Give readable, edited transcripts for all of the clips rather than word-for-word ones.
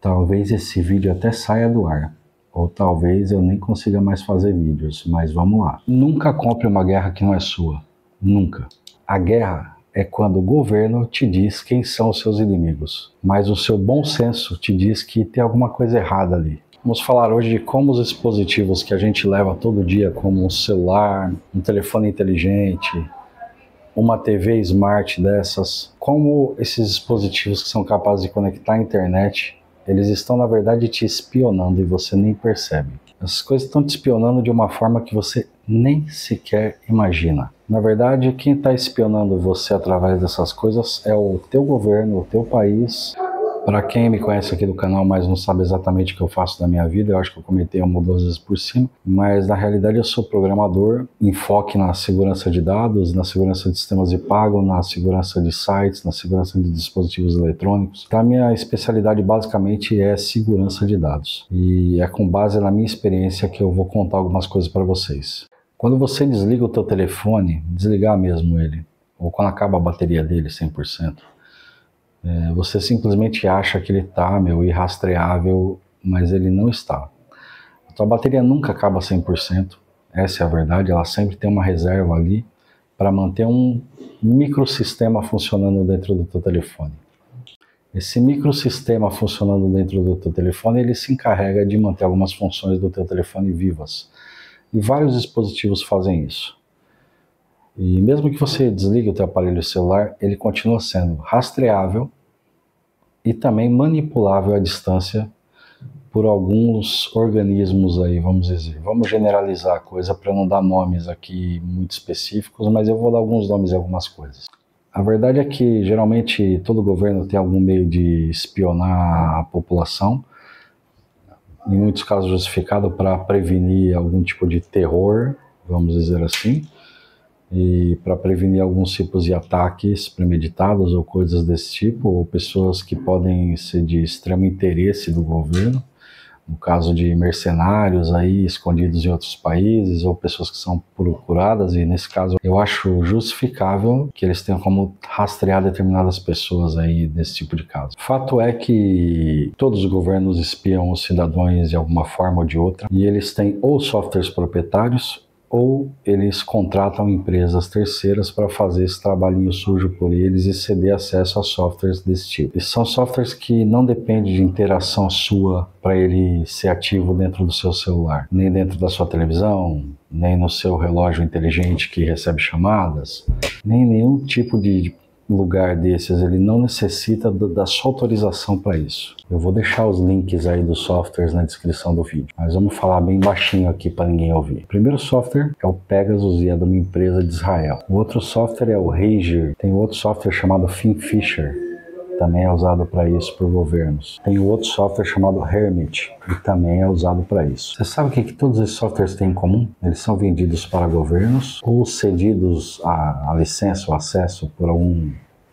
Talvez esse vídeo até saia do ar, ou talvez eu nem consiga mais fazer vídeos, mas vamos lá. Nunca compre uma guerra que não é sua, nunca. A guerra é quando o governo te diz quem são os seus inimigos, mas o seu bom senso te diz que tem alguma coisa errada ali. Vamos falar hoje de como os dispositivos que a gente leva todo dia, como um celular, um telefone inteligente, uma TV smart dessas, como esses dispositivos que são capazes de conectar à internet, eles estão, na verdade, te espionando e você nem percebe. Essas coisas estão te espionando de uma forma que você nem sequer imagina. Na verdade, quem está espionando você através dessas coisas é o teu governo, o teu país. Para quem me conhece aqui do canal, mas não sabe exatamente o que eu faço da minha vida, eu acho que eu comentei uma ou duas vezes por cima, mas na realidade eu sou programador, enfoque na segurança de dados, na segurança de sistemas de pago, na segurança de sites, na segurança de dispositivos eletrônicos. Então, a minha especialidade basicamente é segurança de dados. E é com base na minha experiência que eu vou contar algumas coisas para vocês. Quando você desliga o teu telefone, desligar mesmo ele, ou quando acaba a bateria dele 100%, você simplesmente acha que ele está, irrastreável, mas ele não está. A tua bateria nunca acaba 100%, essa é a verdade, ela sempre tem uma reserva ali para manter um microsistema funcionando dentro do teu telefone. Esse microsistema funcionando dentro do teu telefone, ele se encarrega de manter algumas funções do teu telefone vivas. E vários dispositivos fazem isso. E mesmo que você desligue o teu aparelho celular, ele continua sendo rastreável e também manipulável à distância por alguns organismos aí, vamos dizer. Vamos generalizar a coisa para não dar nomes aqui muito específicos, mas eu vou dar alguns nomes em algumas coisas. A verdade é que geralmente todo governo tem algum meio de espionar a população, em muitos casos justificado para prevenir algum tipo de terror, vamos dizer assim, e para prevenir alguns tipos de ataques premeditados ou coisas desse tipo, ou pessoas que podem ser de extremo interesse do governo, no caso de mercenários aí escondidos em outros países, ou pessoas que são procuradas, e nesse caso eu acho justificável que eles tenham como rastrear determinadas pessoas aí nesse tipo de caso. Fato é que todos os governos espiam os cidadãos de alguma forma ou de outra, e eles têm ou softwares proprietários, ou eles contratam empresas terceiras para fazer esse trabalhinho sujo por eles e ceder acesso a softwares desse tipo. E são softwares que não dependem de interação sua para ele ser ativo dentro do seu celular, nem dentro da sua televisão, nem no seu relógio inteligente que recebe chamadas, nem nenhum tipo de lugar desses. Ele não necessita da sua autorização para isso. Eu vou deixar os links aí dos softwares na descrição do vídeo, mas vamos falar bem baixinho aqui para ninguém ouvir. O primeiro software é o Pegasus e é de uma empresa de Israel. O outro software é o Ranger. Tem outro software chamado Finfisher, também é usado para isso por governos. Tem outro software chamado Hermit, e também é usado para isso. Você sabe o que todos esses softwares têm em comum? Eles são vendidos para governos ou cedidos a licença ou acesso por algum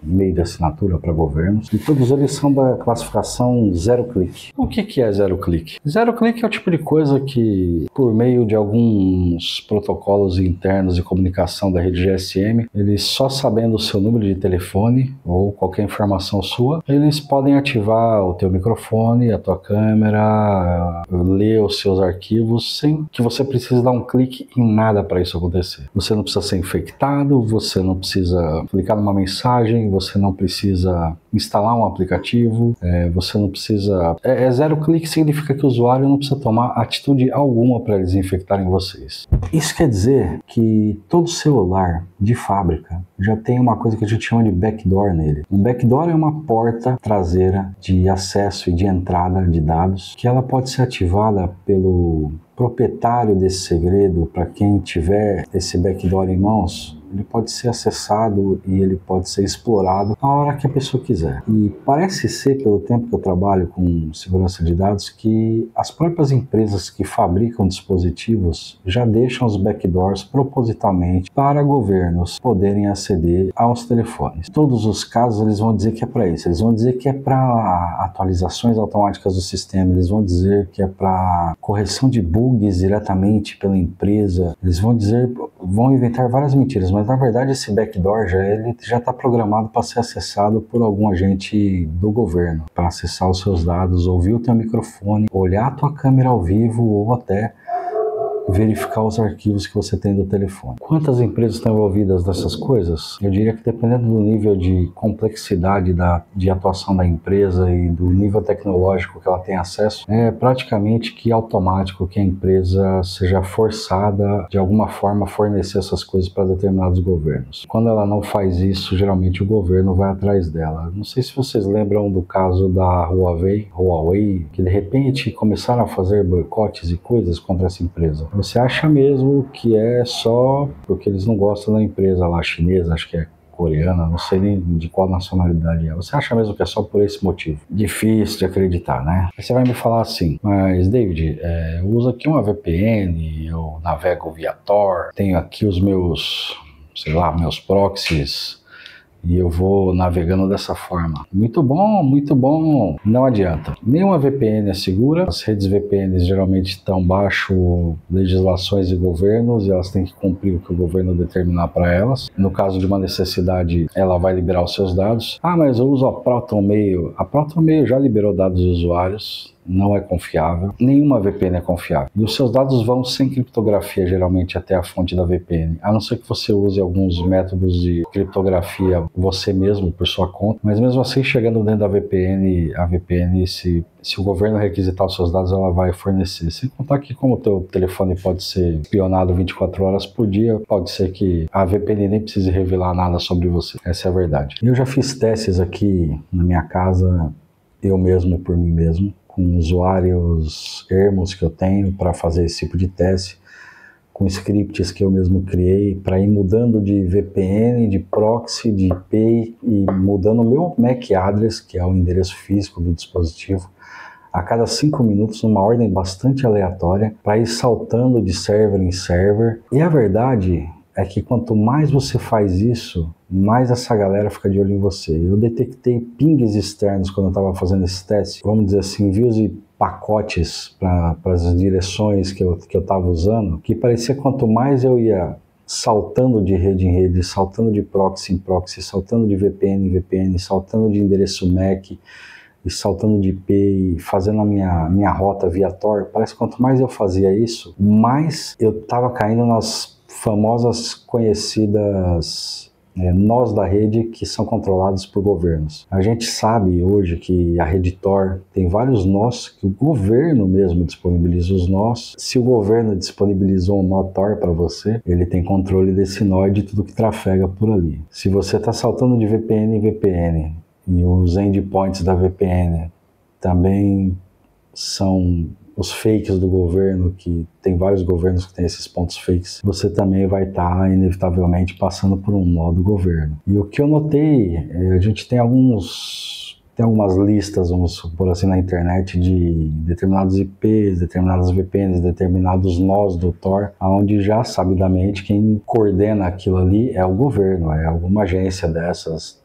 meio de assinatura para governos, e todos eles são da classificação zero clique. O que é zero clique? Zero clique é o tipo de coisa que, por meio de alguns protocolos internos de comunicação da rede GSM, eles só sabendo o seu número de telefone ou qualquer informação sua, eles podem ativar o teu microfone, a tua câmera, ler os seus arquivos sem que você precise dar um clique em nada para isso acontecer. Você não precisa ser infectado, você não precisa clicar numa mensagem, você não precisa instalar um aplicativo, você não precisa... zero clique significa que o usuário não precisa tomar atitude alguma para eles infectarem vocês. Isso quer dizer que todo celular de fábrica já tem uma coisa que a gente chama de backdoor nele. Um backdoor é uma porta traseira de acesso e de entrada de dados que ela pode ser ativada pelo proprietário desse segredo. Para quem tiver esse backdoor em mãos, ele pode ser acessado e ele pode ser explorado a hora que a pessoa quiser. é. E parece ser, pelo tempo que eu trabalho com segurança de dados, que as próprias empresas que fabricam dispositivos já deixam os backdoors propositalmente para governos poderem aceder aos telefones. Em todos os casos eles vão dizer que é para isso, eles vão dizer que é para atualizações automáticas do sistema, eles vão dizer que é para correção de bugs diretamente pela empresa, eles vão inventar várias mentiras, mas na verdade esse backdoor ele já está programado para ser acessado por algum agente do governo, para acessar os seus dados, ouvir o teu microfone, olhar a tua câmera ao vivo ou até verificar os arquivos que você tem do telefone. Quantas empresas estão envolvidas nessas coisas? Eu diria que dependendo do nível de complexidade de atuação da empresa e do nível tecnológico que ela tem acesso, é praticamente que automático que a empresa seja forçada de alguma forma a fornecer essas coisas para determinados governos. Quando ela não faz isso, geralmente o governo vai atrás dela. Não sei se vocês lembram do caso da Huawei, que de repente começaram a fazer boicotes e coisas contra essa empresa. Você acha mesmo que é só porque eles não gostam da empresa lá chinesa, acho que é coreana, não sei nem de qual nacionalidade é. Você acha mesmo que é só por esse motivo? Difícil de acreditar, né? Aí você vai me falar assim, mas David, eu uso aqui uma VPN, eu navego via Tor, tenho aqui os meus, meus proxies, e eu vou navegando dessa forma. Muito bom, muito bom. Não adianta. Nenhuma VPN é segura. As redes VPNs geralmente estão baixo legislações e governos e elas têm que cumprir o que o governo determinar para elas. No caso de uma necessidade, ela vai liberar os seus dados. Ah, mas eu uso a ProtonMail. A ProtonMail já liberou dados dos usuários. Não é confiável, nenhuma VPN é confiável. E os seus dados vão sem criptografia, geralmente, até a fonte da VPN. A não ser que você use alguns métodos de criptografia você mesmo, por sua conta. Mas mesmo assim, chegando dentro da VPN, a VPN, se o governo requisitar os seus dados, ela vai fornecer. Sem contar que como o teu telefone pode ser espionado 24 horas por dia, pode ser que a VPN nem precise revelar nada sobre você. Essa é a verdade. Eu já fiz testes aqui na minha casa, eu mesmo, por mim mesmo, com usuários ermos que eu tenho para fazer esse tipo de teste, com scripts que eu mesmo criei para ir mudando de VPN, de proxy, de IP e mudando o meu MAC address, que é o endereço físico do dispositivo, a cada 5 minutos, numa ordem bastante aleatória, para ir saltando de server em server. E a verdade é que quanto mais você faz isso, mais essa galera fica de olho em você. Eu detectei pings externos quando eu estava fazendo esse teste, vamos dizer assim, envios de pacotes para as direções que eu estava usando, que parecia que quanto mais eu ia saltando de rede em rede, saltando de proxy em proxy, saltando de VPN em VPN, saltando de endereço MAC e saltando de IP e fazendo a minha rota via Tor, parece que quanto mais eu fazia isso, mais eu estava caindo nas famosas conhecidas nós da rede que são controlados por governos. A gente sabe hoje que a rede Tor tem vários nós que o governo mesmo disponibiliza os nós. Se o governo disponibilizou um nó Tor para você, ele tem controle desse nó e de tudo que trafega por ali. Se você está saltando de VPN em VPN e os endpoints da VPN também são os fakes do governo, que tem vários governos que têm esses pontos fakes, você também vai estar inevitavelmente passando por um nó do governo. E o que eu notei, a gente tem algumas listas, vamos supor assim, na internet de determinados IPs, determinadas VPNs, determinados nós do Tor, onde já sabidamente quem coordena aquilo ali é o governo, é alguma agência dessas,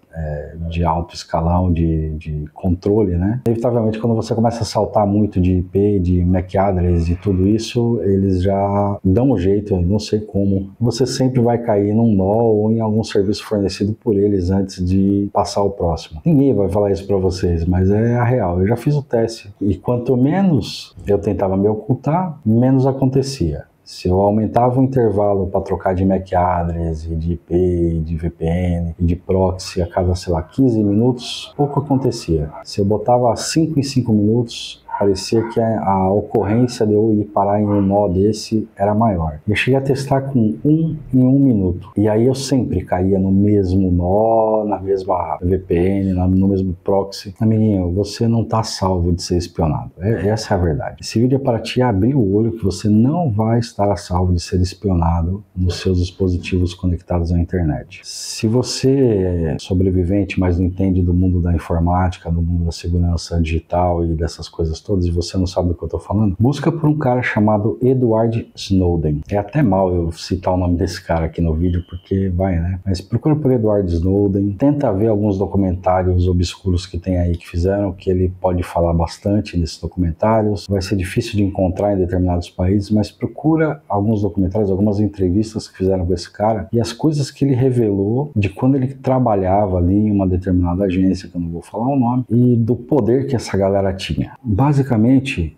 de alto escalão, de controle, né? Inevitavelmente, quando você começa a saltar muito de IP, de MAC address e tudo isso, eles já dão um jeito, eu não sei como. Você sempre vai cair num nó ou em algum serviço fornecido por eles antes de passar ao próximo. Ninguém vai falar isso para vocês, mas é a real. Eu já fiz o teste e quanto menos eu tentava me ocultar, menos acontecia. Se eu aumentava o intervalo para trocar de MAC address, de IP, de VPN, de proxy a cada, 15 minutos, pouco acontecia. Se eu botava 5 em 5 minutos, parecia que a ocorrência de eu ir parar em um nó desse era maior. Eu cheguei a testar com em 1 minuto. E aí eu sempre caía no mesmo nó, na mesma VPN, no mesmo proxy. Amiguinho, você não está salvo de ser espionado. Essa é a verdade. Esse vídeo é para te abrir o olho que você não vai estar a salvo de ser espionado nos seus dispositivos conectados à internet. Se você é sobrevivente, mas não entende do mundo da informática, do mundo da segurança digital e dessas coisas todas, e você não sabe do que eu estou falando, busca por um cara chamado Edward Snowden. É até mal eu citar o nome desse cara aqui no vídeo, porque vai, né? Mas procura por Edward Snowden, tenta ver alguns documentários obscuros que tem aí que fizeram, que ele pode falar bastante nesses documentários. Vai ser difícil de encontrar em determinados países, mas procura alguns documentários, algumas entrevistas que fizeram com esse cara e as coisas que ele revelou de quando ele trabalhava ali em uma determinada agência, que eu não vou falar o nome, e do poder que essa galera tinha. Basicamente,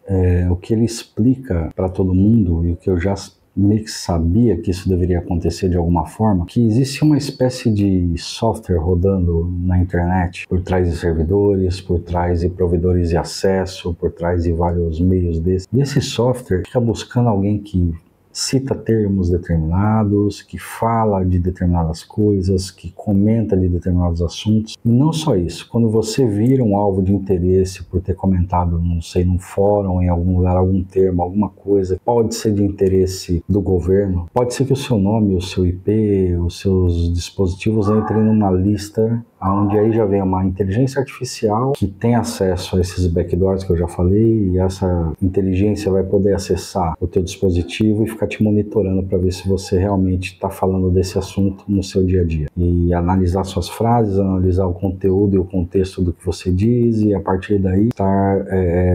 o que ele explica para todo mundo, e o que eu já meio que sabia que isso deveria acontecer de alguma forma, que existe uma espécie de software rodando na internet, por trás de servidores, por trás de provedores de acesso, por trás de vários meios desses. E esse software fica buscando alguém que cita termos determinados, que fala de determinadas coisas, que comenta de determinados assuntos. E não só isso, quando você vira um alvo de interesse por ter comentado, não sei, num fórum, em algum lugar, algum termo, alguma coisa, pode ser de interesse do governo, pode ser que o seu nome, o seu IP, os seus dispositivos entrem numa lista onde aí já vem uma inteligência artificial que tem acesso a esses backdoors que eu já falei, e essa inteligência vai poder acessar o teu dispositivo e ficar te monitorando para ver se você realmente está falando desse assunto no seu dia a dia. E analisar suas frases, analisar o conteúdo e o contexto do que você diz, e a partir daí estar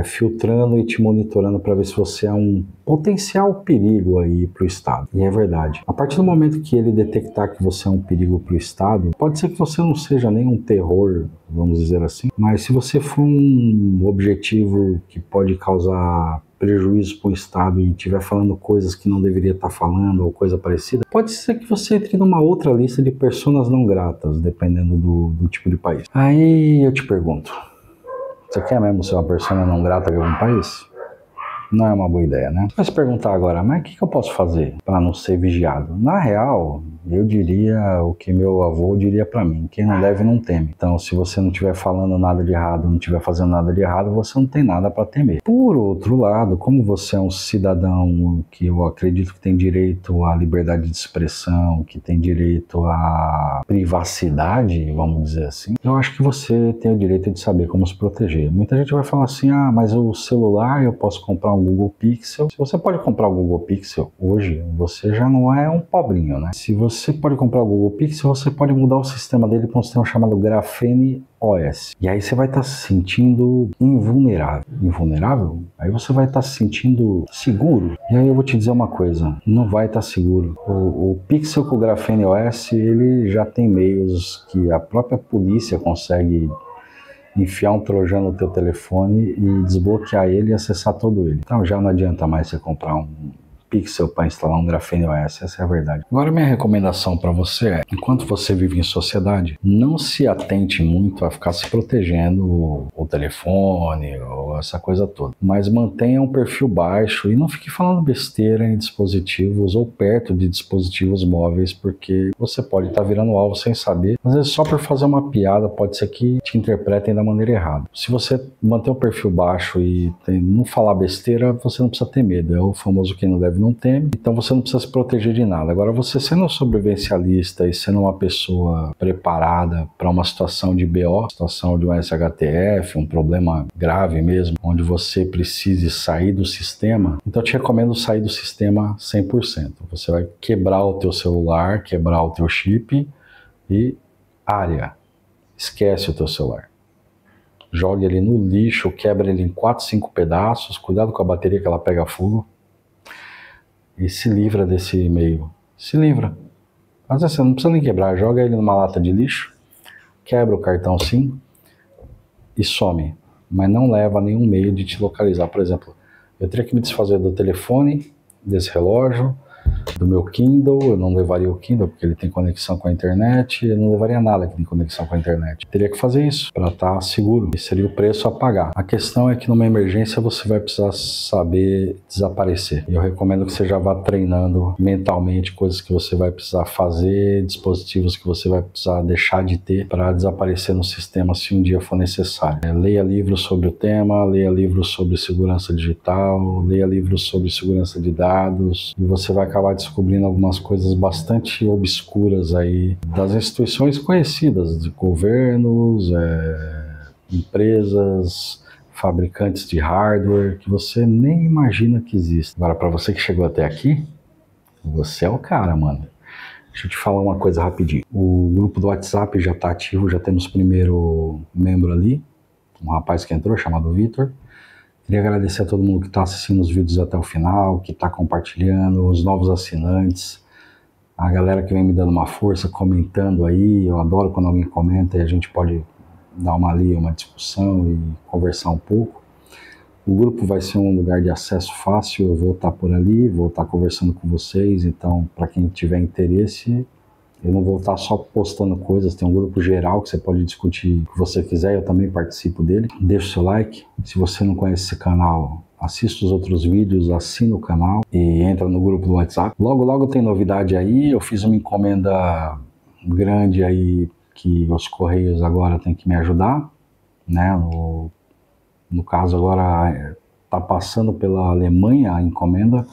filtrando e te monitorando para ver se você é um potencial perigo aí para o Estado. E é verdade. A partir do momento que ele detectar que você é um perigo para o Estado, pode ser que você não seja nem um terror, vamos dizer assim, mas se você for um objetivo que pode causar prejuízo para o Estado e estiver falando coisas que não deveria estar falando ou coisa parecida, pode ser que você entre numa outra lista de pessoas não gratas, dependendo do tipo de país. Aí eu te pergunto, você quer mesmo ser uma pessoa não grata de algum país? Não é uma boa ideia, né? Vai se perguntar agora, mas o que eu posso fazer para não ser vigiado? Na real, eu diria o que meu avô diria para mim: quem não deve não teme. Então, se você não estiver falando nada de errado, não estiver fazendo nada de errado, você não tem nada para temer. Por outro lado, como você é um cidadão que eu acredito que tem direito à liberdade de expressão, que tem direito à privacidade, vamos dizer assim, eu acho que você tem o direito de saber como se proteger. Muita gente vai falar assim: ah, mas o celular eu posso comprar um Google Pixel. Se você pode comprar o Google Pixel hoje, você já não é um pobrinho, né? Se você pode comprar o Google Pixel, você pode mudar o sistema dele para um sistema chamado Graphene OS. E aí você vai estar se sentindo invulnerável. Invulnerável? Aí você vai estar se sentindo seguro. E aí eu vou te dizer uma coisa, não vai estar seguro. O Pixel com o Graphene OS, ele já tem meios que a própria polícia consegue enfiar um trojan no teu telefone e desbloquear ele e acessar todo ele. Então já não adianta mais você comprar um Pixel para instalar um Graphene OS, essa é a verdade. Agora minha recomendação para você é, enquanto você vive em sociedade, não se atente muito a ficar se protegendo o telefone ou essa coisa toda, mas mantenha um perfil baixo e não fique falando besteira em dispositivos ou perto de dispositivos móveis, porque você pode estar virando alvo sem saber. Às vezes só por fazer uma piada pode ser que te interpretem da maneira errada. Se você manter um perfil baixo e não falar besteira, você não precisa ter medo, é o famoso quem não deve não teme, então você não precisa se proteger de nada. Agora, você sendo um sobrevivencialista e sendo uma pessoa preparada para uma situação de BO, situação de um SHTF, um problema grave mesmo, onde você precise sair do sistema, então eu te recomendo sair do sistema 100%. Você vai quebrar o teu celular, quebrar o teu chip e área. Esquece o teu celular. Joga ele no lixo, quebra ele em 4, 5 pedaços, cuidado com a bateria que ela pega fogo. E se livra desse e-mail. Se livra. Às vezes você não precisa nem quebrar, joga ele numa lata de lixo, quebra o cartão SIM e some. Mas não leva nenhum meio de te localizar. Por exemplo, eu teria que me desfazer do telefone, desse relógio, do meu Kindle, eu não levaria o Kindle porque ele tem conexão com a internet, eu não levaria nada que tem conexão com a internet. Teria que fazer isso para estar seguro, e seria o preço a pagar. A questão é que numa emergência você vai precisar saber desaparecer. Eu recomendo que você já vá treinando mentalmente coisas que você vai precisar fazer, dispositivos que você vai precisar deixar de ter para desaparecer no sistema se um dia for necessário. Leia livros sobre o tema, leia livros sobre segurança digital, leia livros sobre segurança de dados, e você vai acabar descobrindo algumas coisas bastante obscuras aí das instituições conhecidas, de governos, empresas, fabricantes de hardware, que você nem imagina que existe. Agora, para você que chegou até aqui, você é o cara, mano. Deixa eu te falar uma coisa rapidinho. O grupo do WhatsApp já está ativo, já temos o primeiro membro ali, um rapaz que entrou, chamado Vitor. Queria agradecer a todo mundo que está assistindo os vídeos até o final, que está compartilhando, os novos assinantes, a galera que vem me dando uma força, comentando aí. Eu adoro quando alguém comenta e a gente pode dar uma discussão e conversar um pouco. O grupo vai ser um lugar de acesso fácil, eu vou estar por ali, vou estar conversando com vocês, então para quem tiver interesse, eu não vou estar só postando coisas, tem um grupo geral que você pode discutir o que você quiser, eu também participo dele. Deixa o seu like, se você não conhece esse canal, assista os outros vídeos, assina o canal e entra no grupo do WhatsApp. Logo, logo tem novidade aí, eu fiz uma encomenda grande aí que os Correios agora tem que me ajudar, né? No caso agora está passando pela Alemanha a encomenda,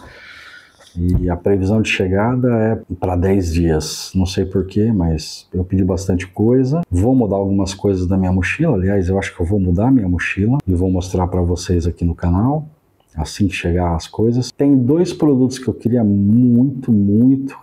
e a previsão de chegada é para 10 dias. Não sei porquê, mas eu pedi bastante coisa. Vou mudar algumas coisas da minha mochila. Aliás, eu acho que eu vou mudar a minha mochila e vou mostrar para vocês aqui no canal, assim que chegar as coisas. Tem 2 produtos que eu queria muito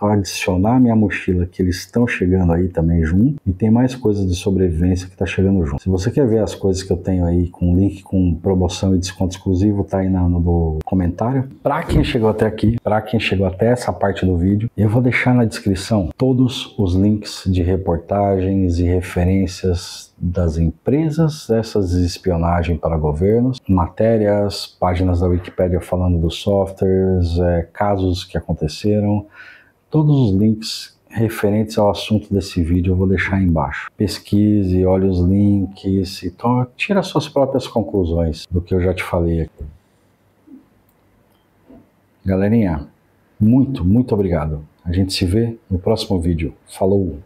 adicionar à minha mochila, que eles estão chegando aí também junto. E tem mais coisas de sobrevivência que está chegando junto. Se você quer ver as coisas que eu tenho aí com link com promoção e desconto exclusivo, tá aí no comentário. Para quem chegou até aqui, para quem chegou até essa parte do vídeo, eu vou deixar na descrição todos os links de reportagens e referências das empresas, essas de espionagem para governos, matérias, páginas da Wikipédia falando dos softwares, casos que aconteceram, todos os links referentes ao assunto desse vídeo eu vou deixar aí embaixo. Pesquise, olhe os links e tira suas próprias conclusões do que eu já te falei aqui. Galerinha, muito obrigado. A gente se vê no próximo vídeo. Falou!